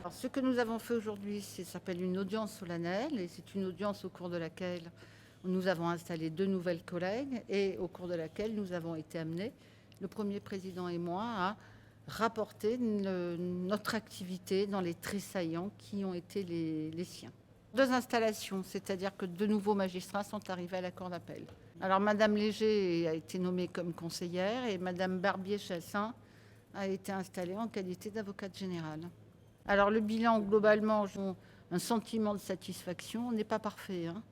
Alors, ce que nous avons fait aujourd'hui, ça s'appelle une audience solennelle et c'est une audience au cours de laquelle nous avons installé 2 nouvelles collègues et au cours de laquelle nous avons été amenés, le premier président et moi, à rapporter notre activité dans les traits saillants qui ont été les siens. 2 installations, c'est-à-dire que 2 nouveaux magistrats sont arrivés à la cour d'appel. Alors Madame Léger a été nommée comme conseillère et Madame Barbier-Chassin a été installée en qualité d'avocate générale. Alors le bilan, globalement, un sentiment de satisfaction. On n'est pas parfait, hein.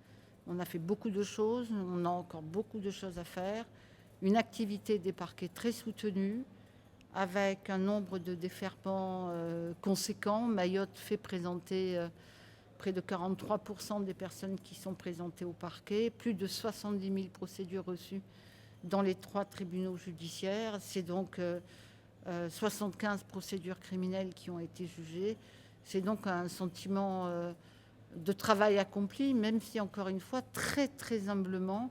On a fait beaucoup de choses, on a encore beaucoup de choses à faire. Une activité des parquets très soutenue, avec un nombre de déferments conséquent. Mayotte fait présenter près de 43% des personnes qui sont présentées au parquet, plus de 70 000 procédures reçues dans les 3 tribunaux judiciaires. C'est donc 75 procédures criminelles qui ont été jugées. C'est donc un sentiment de travail accompli, même si, encore une fois, très, très humblement,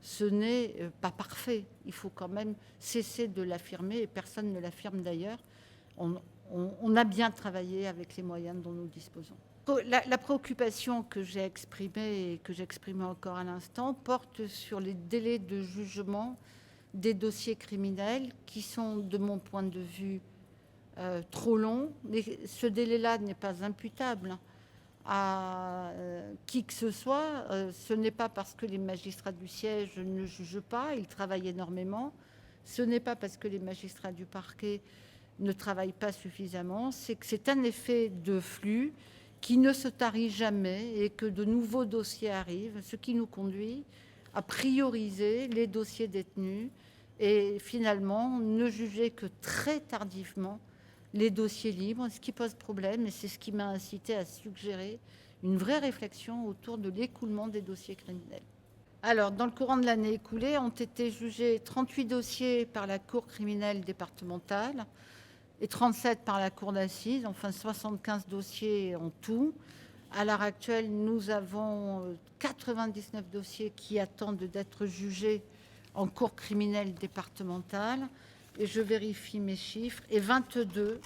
ce n'est pas parfait. Il faut quand même cesser de l'affirmer, et personne ne l'affirme d'ailleurs. On a bien travaillé avec les moyens dont nous disposons. La préoccupation que j'ai exprimée et que j'exprimais encore à l'instant porte sur les délais de jugement des dossiers criminels qui sont, de mon point de vue, trop longs. Mais ce délai-là n'est pas imputable à qui que ce soit. Ce n'est pas parce que les magistrats du siège ne jugent pas, ils travaillent énormément. Ce n'est pas parce que les magistrats du parquet ne travaillent pas suffisamment. C'est que c'est un effet de flux qui ne se tarit jamais et que de nouveaux dossiers arrivent, ce qui nous conduit à prioriser les dossiers détenus et finalement ne juger que très tardivement les dossiers libres, ce qui pose problème, et c'est ce qui m'a incité à suggérer une vraie réflexion autour de l'écoulement des dossiers criminels. Alors, dans le courant de l'année écoulée, ont été jugés 38 dossiers par la Cour criminelle départementale et 37 par la Cour d'assises, enfin 75 dossiers en tout. À l'heure actuelle, nous avons 99 dossiers qui attendent d'être jugés en Cour criminelle départementale, et je vérifie mes chiffres, et 22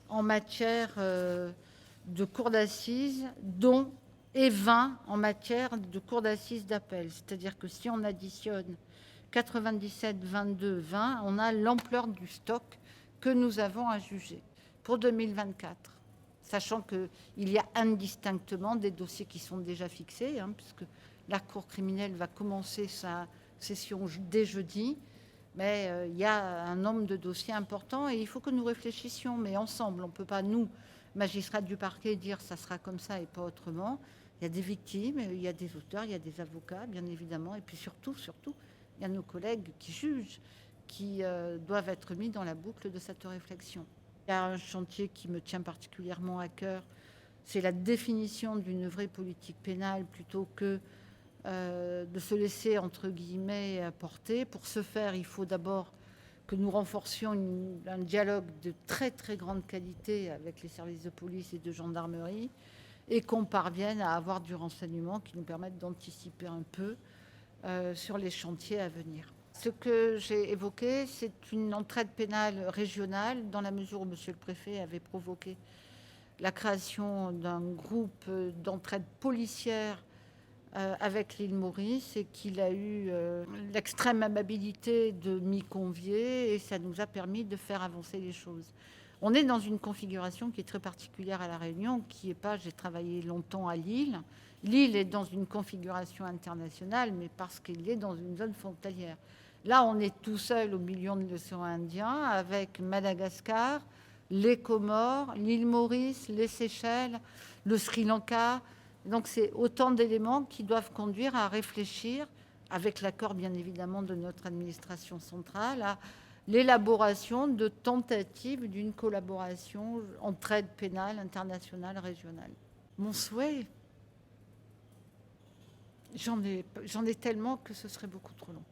en matière de cour d'assises, dont et 20 en matière de cour d'assises d'appel. C'est-à-dire que si on additionne 97, 22, 20, on a l'ampleur du stock que nous avons à juger pour 2024. Sachant qu'il y a indistinctement des dossiers qui sont déjà fixés, hein, puisque la Cour criminelle va commencer sa session dès jeudi, mais il y a un nombre de dossiers importants et il faut que nous réfléchissions, mais ensemble. On ne peut pas, nous, magistrats du parquet, dire ça sera comme ça et pas autrement. Il y a des victimes, il y a des auteurs, il y a des avocats, bien évidemment, et puis surtout, il y a nos collègues qui jugent, qui doivent être mis dans la boucle de cette réflexion. Il y a un chantier qui me tient particulièrement à cœur, c'est la définition d'une vraie politique pénale plutôt que de se laisser, entre guillemets, porter. Pour ce faire, il faut d'abord que nous renforcions un dialogue de très très grande qualité avec les services de police et de gendarmerie et qu'on parvienne à avoir du renseignement qui nous permette d'anticiper un peu sur les chantiers à venir. Ce que j'ai évoqué, c'est une entraide pénale régionale dans la mesure où monsieur le préfet avait provoqué la création d'un groupe d'entraide policière avec l'île Maurice et qu'il a eu l'extrême amabilité de m'y convier et ça nous a permis de faire avancer les choses. On est dans une configuration qui est très particulière à La Réunion, qui n'est pas, j'ai travaillé longtemps à Lille. Lille est dans une configuration internationale, mais parce qu'il est dans une zone frontalière. Là, on est tout seul au milieu de l'océan Indien, avec Madagascar, les Comores, l'île Maurice, les Seychelles, le Sri Lanka. Donc c'est autant d'éléments qui doivent conduire à réfléchir, avec l'accord bien évidemment de notre administration centrale, à l'élaboration de tentatives d'une collaboration entre aide pénale internationale régionale. Mon souhait, j'en ai tellement que ce serait beaucoup trop long.